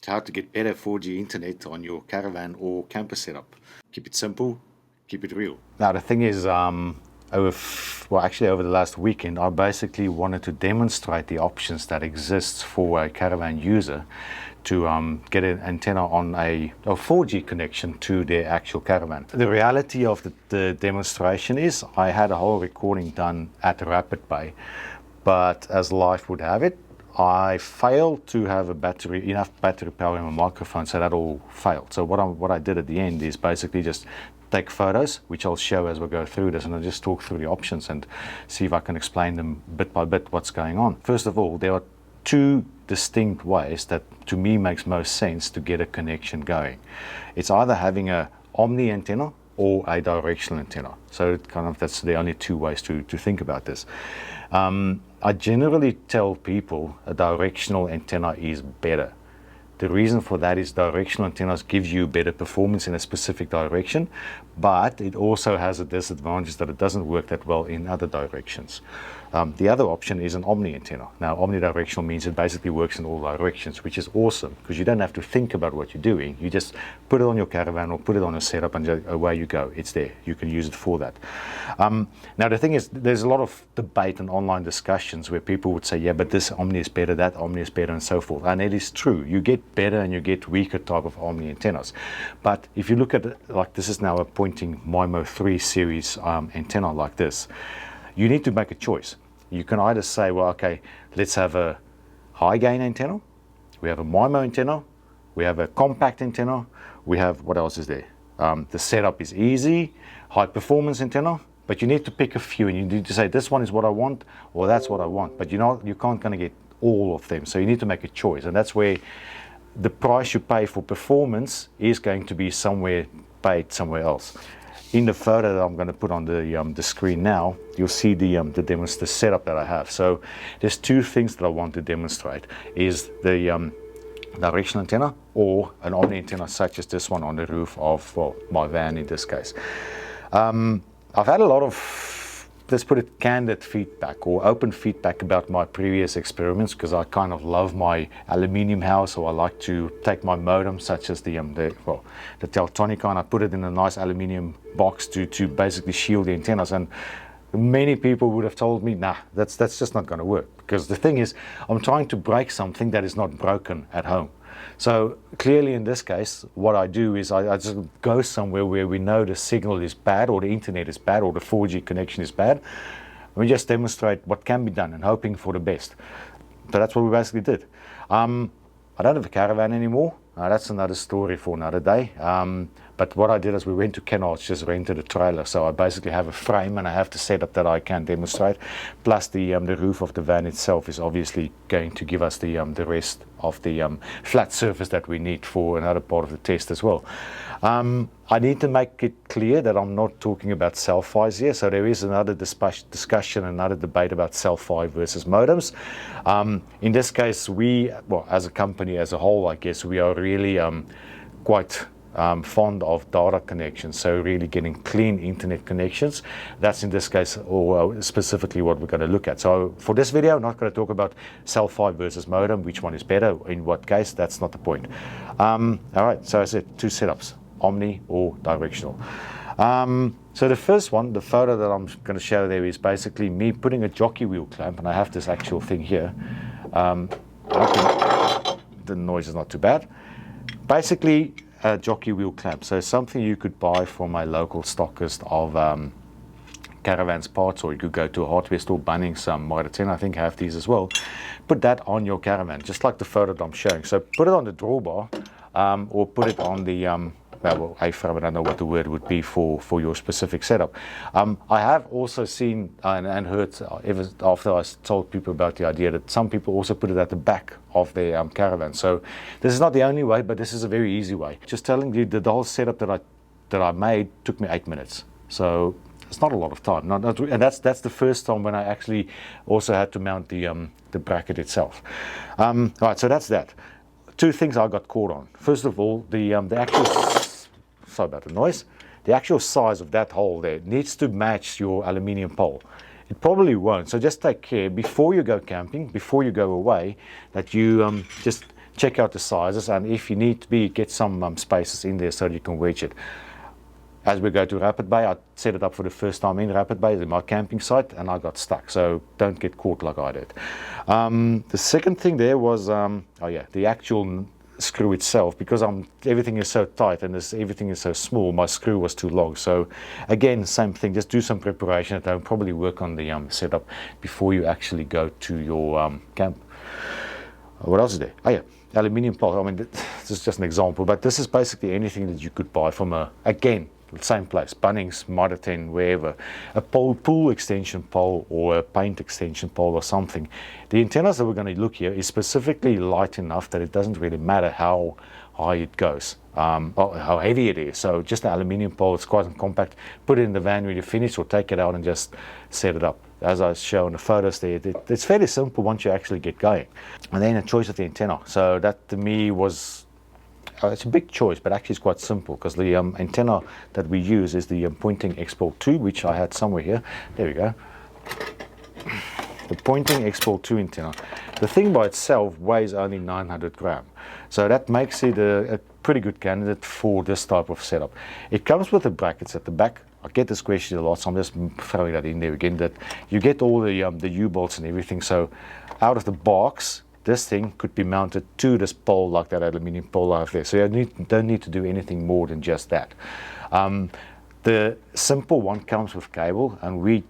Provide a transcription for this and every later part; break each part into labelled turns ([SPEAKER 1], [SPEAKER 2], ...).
[SPEAKER 1] how to get better 4G internet on your caravan or camper setup. Keep it simple, keep it real. Now the thing is, over the last weekend, I basically wanted to demonstrate the options that exists for a caravan user to get an antenna on a 4G connection to their actual caravan. The reality of the demonstration is I had a whole recording done at Rapid Bay, but as life would have it, I failed to have enough battery power in my microphone, so that all failed. So what I did at the end is basically just take photos, which I'll show as we go through this, and I'll just talk through the options and see if I can explain them bit by bit what's going on. First of all, there are two distinct ways that to me makes most sense to get a connection going. It's either having a Omni antenna or a directional antenna. So that's the only two ways to think about this. I generally tell people a directional antenna is better. The reason for that is directional antennas give you better performance in a specific direction, but it also has a disadvantage that it doesn't work that well in other directions. The other option is an Omni antenna. Now, omnidirectional means it basically works in all directions, which is awesome because you don't have to think about what you're doing. You just put it on your caravan or put it on a setup and away you go. It's there. You can use it for that. Now, the thing is, there's a lot of debate and online discussions where people would say, yeah, but this Omni is better, that Omni is better, and so forth. And it is true. You get better and you get weaker type of Omni antennas. But if you look at it, like this is now a pointing MIMO 3 series antenna like this, you need to make a choice. You can either say, well, okay, let's have a high gain antenna, we have a MIMO antenna, we have a compact antenna, we have, what else is there? The setup is easy, high performance antenna, but you need to pick a few and you need to say this one is what I want or that's what I want, but you can't going to get all of them, so you need to make a choice, and that's where the price you pay for performance is going to be paid somewhere else. In the photo that I'm going to put on the screen now, you'll see the setup that I have. So there's two things that I want to demonstrate: is the directional antenna or an Omni antenna, such as this one on the roof of my van in this case. I've had a lot of, let's put it, candid feedback or open feedback about my previous experiments, because I kind of love my aluminium house, or I like to take my modem, such as the Teltonica, and I put it in a nice aluminium box to basically shield the antennas. And many people would have told me, nah, that's just not going to work, because the thing is, I'm trying to break something that is not broken at home. So clearly in this case, what I do is I just go somewhere where we know the signal is bad, or the internet is bad, or the 4G connection is bad. We just demonstrate what can be done and hoping for the best. So that's what we basically did. I don't have a caravan anymore. That's another story for another day. But what I did is we went to Kennards, just rented a trailer. So I basically have a frame and I have the setup that I can demonstrate. Plus the roof of the van itself is obviously going to give us the rest of the flat surface that we need for another part of the test as well. I need to make it clear that I'm not talking about cell PHYs here. So there is another discussion, another debate about cell PHY versus modems. In this case, as a company as a whole, I guess we are really quite fond of data connections, so really getting clean internet connections. That's in this case, or specifically what we're going to look at. So for this video, I'm not going to talk about cell PHY versus modem, which one is better, in what case, that's not the point. All right, so I said two setups, Omni or directional. So the first one, the photo that I'm going to show there, is basically me putting a jockey wheel clamp, and I have this actual thing here. The noise is not too bad. Basically, a jockey wheel clamp, so something you could buy from a local stockist of Caravan's parts, or you could go to a hardware store, Bunnings, Modem 10 I think have these as well. Put that on your Caravan, just like the photo that I'm showing. So put it on the drawbar, or put it on the A-frame. I don't know what the word would be for your specific setup. I have also seen and heard, ever after I told people about the idea, that some people also put it at the back of their Caravan. So this is not the only way, but this is a very easy way. Just telling you, the whole setup that I made took me 8 minutes. So it's not a lot of time. And that's the first time when I actually also had to mount the bracket itself. All right, so that's that. Two things I got caught on. First of all, the actual, sorry about the noise, the actual size of that hole there needs to match your aluminium pole. It probably won't, so just take care before you go camping, before you go away, that you just check out the sizes, and if you need to be, get some spaces in there so that you can wedge it. As we go to Rapid Bay, I set it up for the first time in Rapid Bay, in my camping site, and I got stuck. So don't get caught like I did. The second thing there was, the actual screw itself, because everything is so tight and everything is so small, my screw was too long. So again, same thing, just do some preparation at home, probably work on the setup before you actually go to your camp. What else is there? Oh yeah, aluminium pole. I mean, this is just an example, but this is basically anything that you could buy from again, same place, Bunnings, Modem, wherever, a pool extension pole or a paint extension pole or something. The antennas that we're going to look here is specifically light enough that it doesn't really matter how high it goes, or how heavy it is. So just an aluminium pole, it's quite compact. Put it in the van when you finish, or take it out and just set it up. As I show in the photos there, it's fairly simple once you actually get going. And then a choice of the antenna. So that to me was, it's a big choice, but actually it's quite simple, because the antenna that we use is the Pointing Export 2, which I had somewhere here. There we go. The Pointing Export 2 antenna. The thing by itself weighs only 900 grams. So that makes it a pretty good candidate for this type of setup. It comes with the brackets at the back. I get this question a lot, so I'm just throwing that in there again, that you get all the U-bolts and everything. So out of the box, this thing could be mounted to this pole, like that aluminium pole out there. So you don't need to do anything more than just that. The simple one comes with cable, and we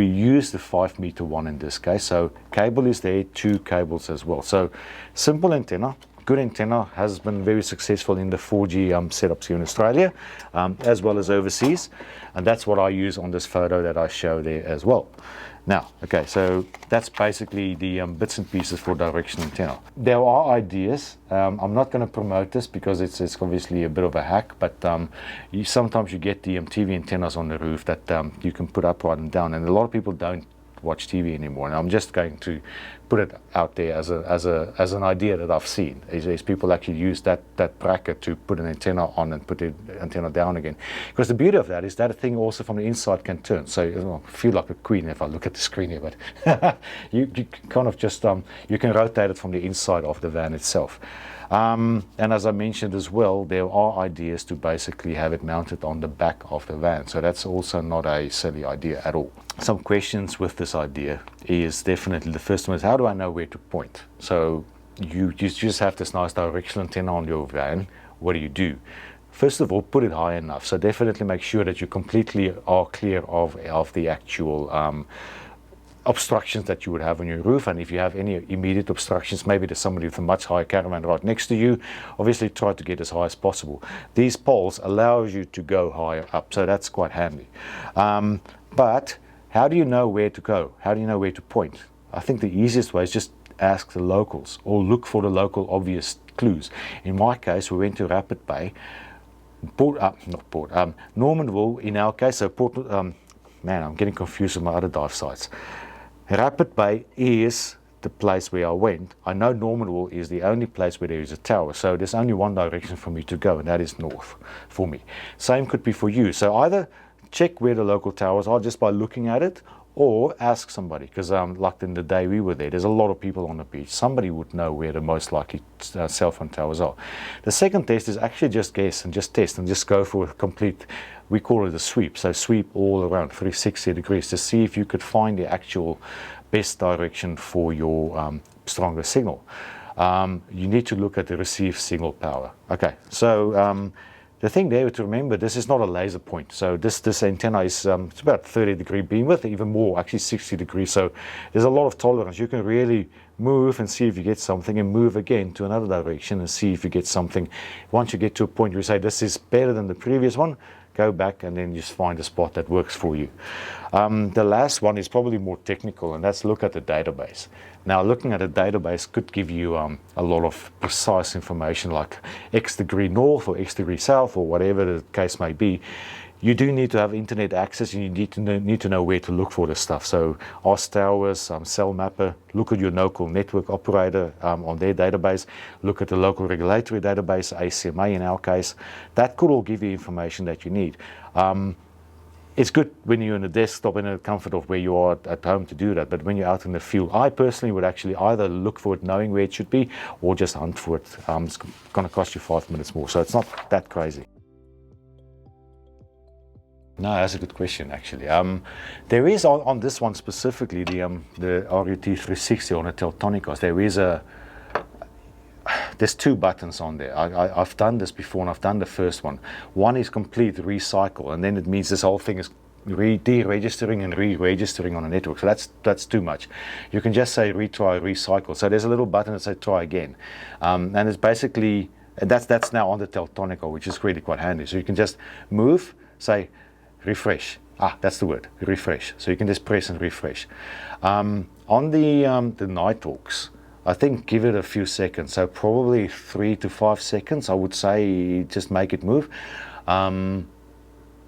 [SPEAKER 1] use the 5-meter one in this case. So cable is there, 2 cables as well. So simple antenna, good antenna, has been very successful in the 4G setups here in Australia, as well as overseas. And that's what I use on this photo that I show there as well. Now, okay, so that's basically the bits and pieces for directional antenna. There are ideas. I'm not going to promote this because it's obviously a bit of a hack, but sometimes you get the TV antennas on the roof that you can put upright and down, and a lot of people don't watch TV anymore. And I'm just going to put it out there as an idea that I've seen. Is people actually use that bracket to put an antenna on and put the antenna down again. Because the beauty of that is that thing also from the inside can turn. So I feel like a queen if I look at the screen here, but you kind of just you can rotate it from the inside of the van itself. And as I mentioned as well, there are ideas to basically have it mounted on the back of the van. So that's also not a silly idea at all. Some questions with this idea is definitely, the first one is, how do I know where to point? So you just have this nice directional antenna on your van. What do? First of all, put it high enough. So definitely make sure that you completely are clear of the actual obstructions that you would have on your roof. And if you have any immediate obstructions, maybe there's somebody with a much higher caravan right next to you, obviously try to get as high as possible. These poles allow you to go higher up, so that's quite handy. But how do you know where to go? How do you know where to point? I think the easiest way is just ask the locals, or look for the local obvious clues. In my case, we went to Rapid Bay, Normanville in our case, so man, I'm getting confused with my other dive sites. Rapid Bay is the place where I went. I know Normanville is the only place where there is a tower, so there's only one direction for me to go, and that is north for me. Same could be for you. So either check where the local towers are just by looking at it, or ask somebody, because like in the day we were there's a lot of people on the beach. Somebody would know where the most likely cell phone towers are. The second test is actually just guess and just test and just go for a complete, we call it a sweep. So sweep all around 360 degrees to see if you could find the actual best direction for your strongest signal. You need to look at the received signal power. Okay, so the thing there to remember, this is not a laser point. So this antenna is it's about 30 degree beam width, even more, actually 60 degrees. So there's a lot of tolerance. You can really move and see if you get something, and move again to another direction and see if you get something. Once you get to a point where you say this is better than the previous one, go back and then just find a spot that works for you. The last one is probably more technical, and that's look at the database. Now, looking at a database could give you a lot of precise information, like X degree north or X degree south, or whatever the case may be. You do need to have internet access, and you need to know where to look for this stuff. So ask towers, cell mapper, look at your local network operator on their database, look at the local regulatory database, ACMA in our case. That could all give you information that you need. it's good when you're in a desktop in the comfort of where you are at home to do that, but when you're out in the field, I personally would actually either look for it knowing where it should be or just hunt for it. It's going to cost you 5 minutes more, so it's not that crazy. No, that's a good question actually. There is on this one specifically, the RUT360 on a Teltonicos, there's 2 buttons on there. I've done this before, and I've done the first one. One is complete recycle, and then it means this whole thing is deregistering and re-registering on a network. So that's too much. You can just say retry, recycle. So there's a little button that says try again, and it's basically that's now on the Teltonica, which is really quite handy. So you can just move, say refresh. That's the word, refresh. So you can just press and refresh. On the Nighthawks, I think give it a few seconds, so probably 3 to 5 seconds, I would say, just make it move. Now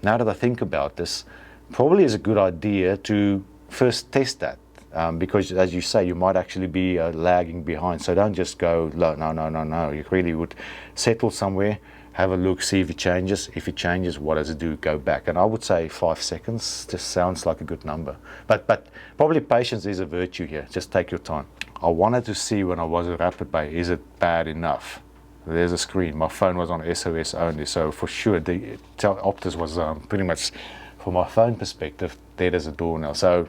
[SPEAKER 1] that I think about this, probably is a good idea to first test that, because as you say, you might actually be lagging behind, so don't just go, no, you really would settle somewhere, have a look, see if it changes. If it changes, what does it do? Go back. And I would say 5 seconds just sounds like a good number. But probably patience is a virtue here. Just take your time. I wanted to see when I was at Rapid Bay, is it bad enough? There's a screen. My phone was on SOS only, so for sure the Optus was pretty much, from my phone perspective, dead as a doornail. So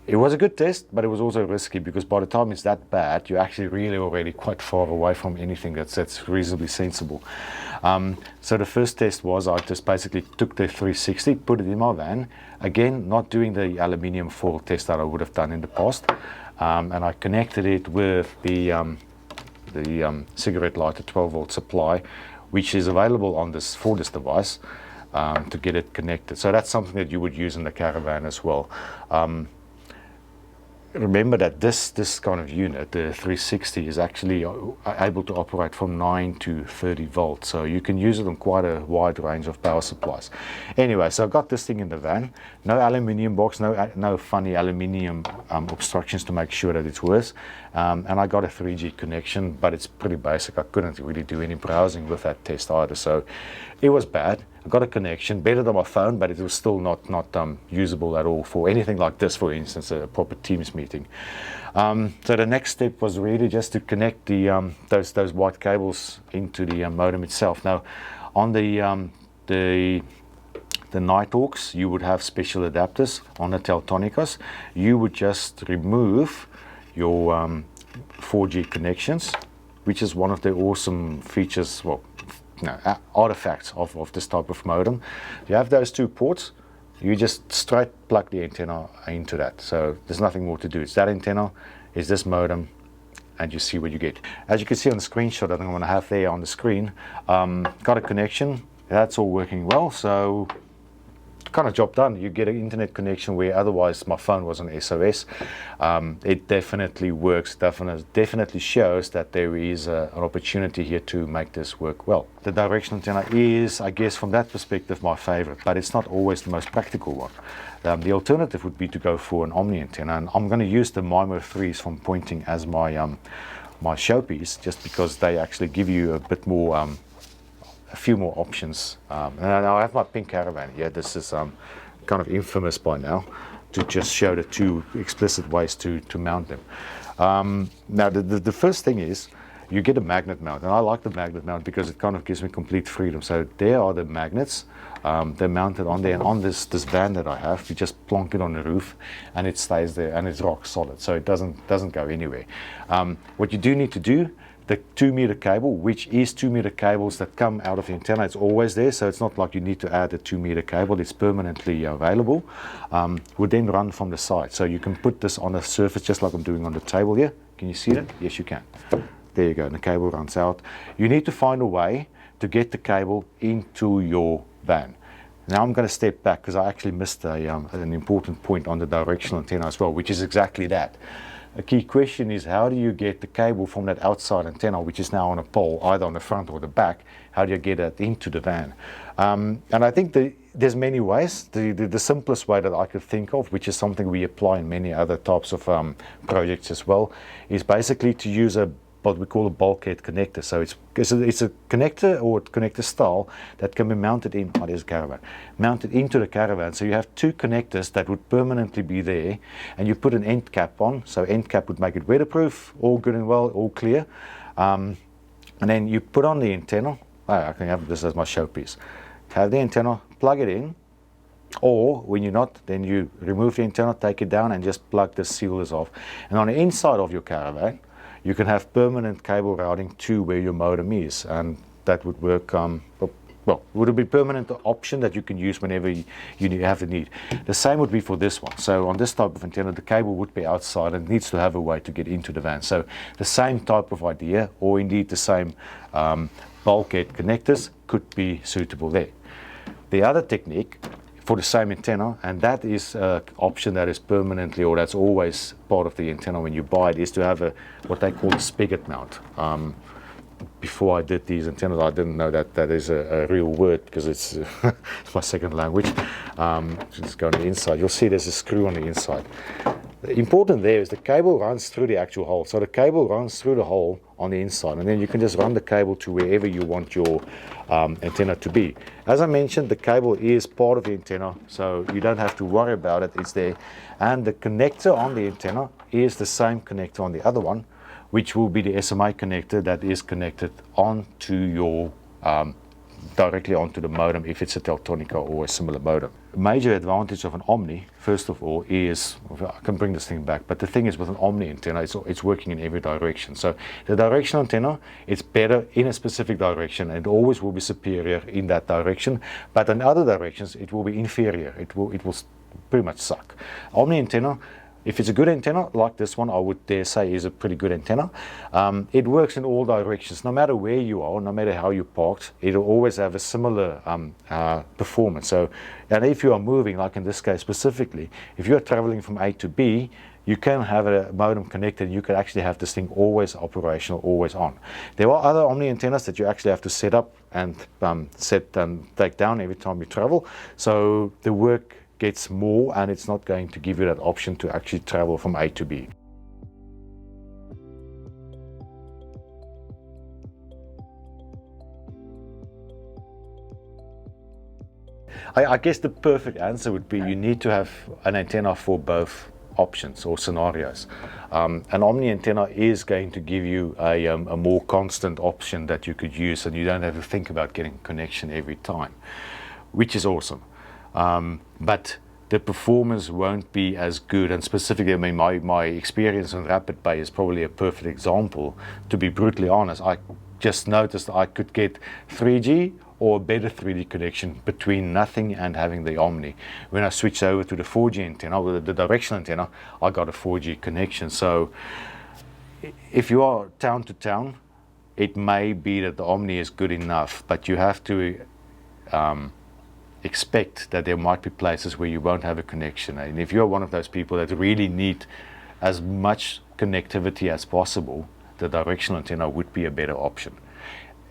[SPEAKER 1] it was a good test, but it was also risky, because by the time it's that bad, you're actually really already quite far away from anything that's reasonably sensible. So the first test was I just basically took the 360, put it in my van. Again, not doing the aluminium foil test that I would have done in the past. And I connected it with the cigarette lighter 12-volt supply, which is available on for this device, to get it connected. So that's something that you would use in the Caravan as well. Remember that this kind of unit, the 360, is actually able to operate from 9 to 30 volts, so you can use it on quite a wide range of power supplies. Anyway, so I got this thing in the van, no aluminium box, no funny aluminium obstructions to make sure that it works, and I got a 3G connection, but it's pretty basic. I couldn't really do any browsing with that test either, so it was bad. I got a connection, better than my phone, but it was still not usable at all for anything like this, for instance, a proper Teams meeting. So the next step was really just to connect the those white cables into the modem itself. Now, on the Nighthawks, you would have special adapters. On the Teltonicos, you would just remove your 4G connections, which is one of the awesome features, artifacts of this type of modem. You have those 2 ports, you just straight plug the antenna into that. So there's nothing more to do. It's that antenna, it's this modem, and you see what you get. As you can see on the screenshot that I'm going to have there on the screen, got a connection, that's all working well, so kind of job done. You get an internet connection where otherwise my phone was on SOS. It definitely works, definitely shows that there is an opportunity here to make this work well. The directional antenna is, I guess, from that perspective, my favorite, but it's not always the most practical one. The alternative would be to go for an Omni antenna, and I'm going to use the MIMO 3s from Pointing as my my showpiece, just because they actually give you a bit more a few more options. And I have my pink Caravan here. This is kind of infamous by now, to just show the 2 explicit ways to mount them. Now the first thing is you get a magnet mount, and I like the magnet mount because it kind of gives me complete freedom. So there are the magnets, they're mounted on there, and on this van that I have, you just plonk it on the roof and it stays there, and it's rock solid, so it doesn't go anywhere. What you do need to do, the 2-meter cable, which is 2-meter cables that come out of the antenna, it's always there, so it's not like you need to add a 2-meter cable, it's permanently available, would then run from the side. So you can put this on a surface just like I'm doing on the table here. Can you see that? Yes, you can. There you go, and the cable runs out. You need to find a way to get the cable into your van. Now I'm going to step back because I actually missed an important point on the directional antenna as well, which is exactly that. A key question is, how do you get the cable from that outside antenna, which is now on a pole, either on the front or the back, how do you get it into the van? And I think there's many ways. The simplest way that I could think of, which is something we apply in many other types of projects as well, is basically to use a what we call a bulkhead connector. So it's a connector or a connector style that can be mounted in, oh, there's a Caravan, mounted into the Caravan. So you have two connectors that would permanently be there, and you put an end cap on. So end cap would make it weatherproof, all good and well, all clear. And then you put on the antenna. Oh, I can have this as my showpiece. Have the antenna, plug it in, or when you're not, then you remove the antenna, take it down, and just plug the sealers off. And on the inside of your Caravan, you can have permanent cable routing to where your modem is, and that would work. Well, it would be a permanent option that you can use whenever you have the need. The same would be for this one. So on this type of antenna, the cable would be outside and needs to have a way to get into the van. So the same type of idea, or indeed the same bulkhead connectors, could be suitable there. The other technique for the same antenna, and that is an option that is permanently, or that's always part of the antenna when you buy it, is to have what they call a spigot mount. Before I did these antennas, I didn't know that that is a real word, because it's my second language. Just go on the inside. You'll see there's a screw on the inside. The important there is the cable runs through the actual hole. So the cable runs through the hole on the inside, and then you can just run the cable to wherever you want your antenna to be. As I mentioned, the cable is part of the antenna, so you don't have to worry about it. It's there. And the connector on the antenna is the same connector on the other one, which will be the SMA connector that is connected onto your directly onto the modem, if it's a Teltonica or a similar modem. A major advantage of an Omni, first of all, is, I can bring this thing back, but the thing is with an Omni antenna, it's working in every direction. So the directional antenna, it's better in a specific direction, and it always will be superior in that direction, but in other directions it will be inferior. It will pretty much suck. Omni antenna, if it's a good antenna, like this one, I would dare say is a pretty good antenna. It works in all directions, no matter where you are, no matter how you parked, it'll always have a similar performance. So, and if you are moving, like in this case specifically, if you are traveling from A to B, you can have a modem connected. You can actually have this thing always operational, always on. There are other Omni antennas that you actually have to set up and set and take down every time you travel. So the work gets more, and it's not going to give you that option to actually travel from A to B. I guess the perfect answer would be you need to have an antenna for both options or scenarios. An Omni antenna is going to give you a more constant option that you could use, and you don't have to think about getting a connection every time, which is awesome. But the performance won't be as good, and specifically, I mean, my experience on Rapid Bay is probably a perfect example. To be brutally honest, I just noticed I could get 3G or a better 3D connection between nothing and having the Omni. When I switched over to the 4G antenna, with the directional antenna, I got a 4G connection. So if you are town to town, it may be that the Omni is good enough, but you have to expect that there might be places where you won't have a connection. And if you're one of those people that really need as much connectivity as possible, the directional antenna would be a better option.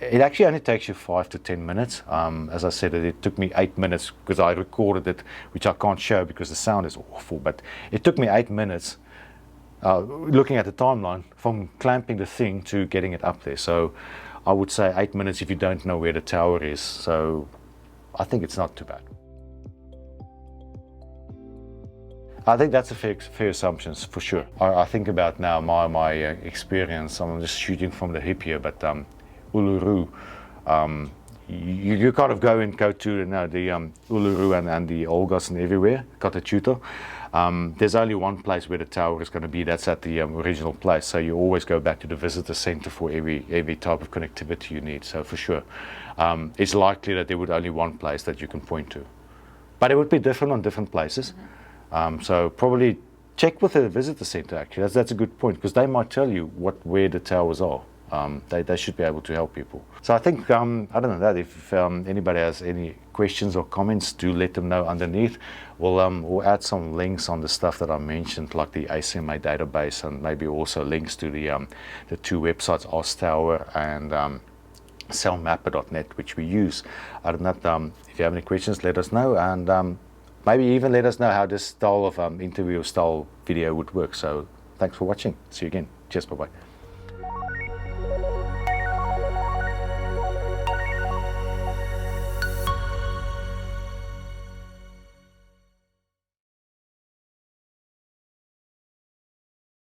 [SPEAKER 1] It actually only takes you 5 to 10 minutes. As I said, it took me 8 minutes because I recorded it, which I can't show because the sound is awful, but it took me 8 minutes looking at the timeline from clamping the thing to getting it up there. So I would say 8 minutes if you don't know where the tower is. So I think it's not too bad. I think that's a fair assumption for sure. I think about now my experience. I'm just shooting from the hip here, but Uluru, you kind of go to the Uluru and the Olgas and everywhere, Katachuta. There's only one place where the tower is going to be. That's at the original place. So you always go back to the visitor center for every type of connectivity you need. So for sure, it's likely that there would only one place that you can point to, but it would be different on different places. So probably check with the visitor center. Actually, that's a good point, because they might tell you where the towers are. They should be able to help people. So I think, other than that, if anybody has any questions or comments, do let them know underneath. We'll add some links on the stuff that I mentioned, like the ACMA database, and maybe also links to the two websites, OzTower and cellmapper.net, which we use. Other than that, if you have any questions, let us know, and maybe even let us know how this style of interview style video would work. So thanks for watching. See you again. Cheers. Bye-bye.